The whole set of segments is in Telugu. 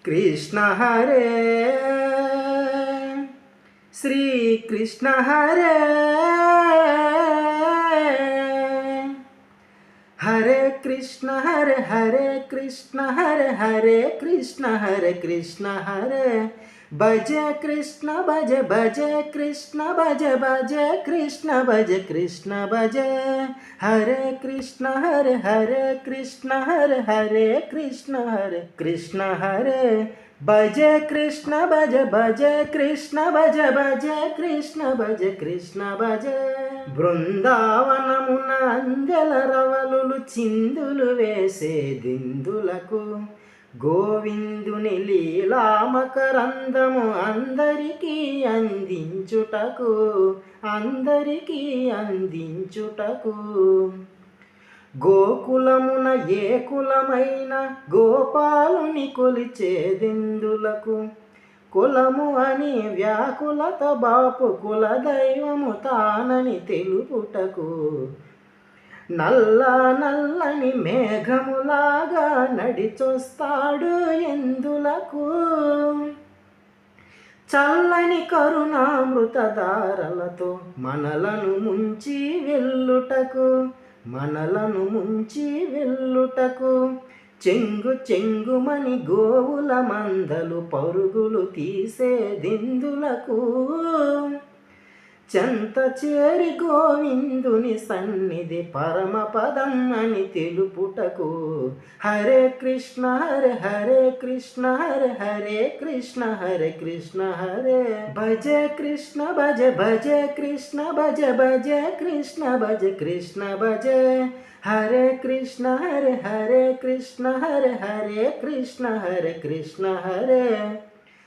కృష్ణ హరే శ్రీ కృష్ణ హరే హరే కృష్ణ హరే హరే కృష్ణ హరే హరే కృష్ణ హరే కృష్ణ హరే భజ కృష్ణ భజ భజ కృష్ణ భజ భజ కృష్ణ భజ కృష్ణ భజ హరే కృష్ణ హరే హరే కృష్ణ హరే హరే కృష్ణ హరే కృష్ణ హరే భజ కృష్ణ భజ భజ కృష్ణ భజ భజ కృష్ణ భజ కృష్ణ భజ బృందావనమున అందెల రవలులు చిందులు వేసే దిందులకు గోవిందుని లీలామకరందము అందరికీ అందించుటకు గోకులమున ఏ కులమైన గోపాలుని కొలిచేదెందులకు కులము అని వ్యాకులత బాపు కులదైవము తానని తెలుపుటకు నల్లని మేఘములాగా నడిచొస్తాడు ఎందులకు చల్లని కరుణామృతధారలతో మనలను ముంచి వెళ్ళుటకు చెంగు చెంగుమని గోవుల మందలు పరుగులు తీసేదెందులకు చెంత చేరి గోవిందుని సన్నిధి పరమపదం అని తెలుపుటకు హరే కృష్ణ హరే హరే కృష్ణ హరే హరే కృష్ణ హరే కృష్ణ హరే భజ కృష్ణ భజ భజ కృష్ణ భజ భజ కృష్ణ భజ కృష్ణ భజ హరే కృష్ణ హరే హరే కృష్ణ హరే హరే కృష్ణ హరే కృష్ణ హరే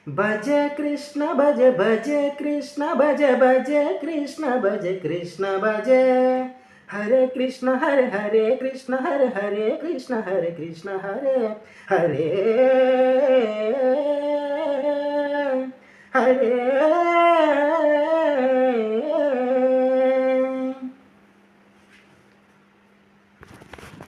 భజ కృష్ణ భజ భజ కృష్ణ భజ భజ కృష్ణ భజ కృష్ణ భజ హరే కృష్ణ హరే హరే కృష్ణ హరే హరే కృష్ణ హరే కృష్ణ హరే హరే హరే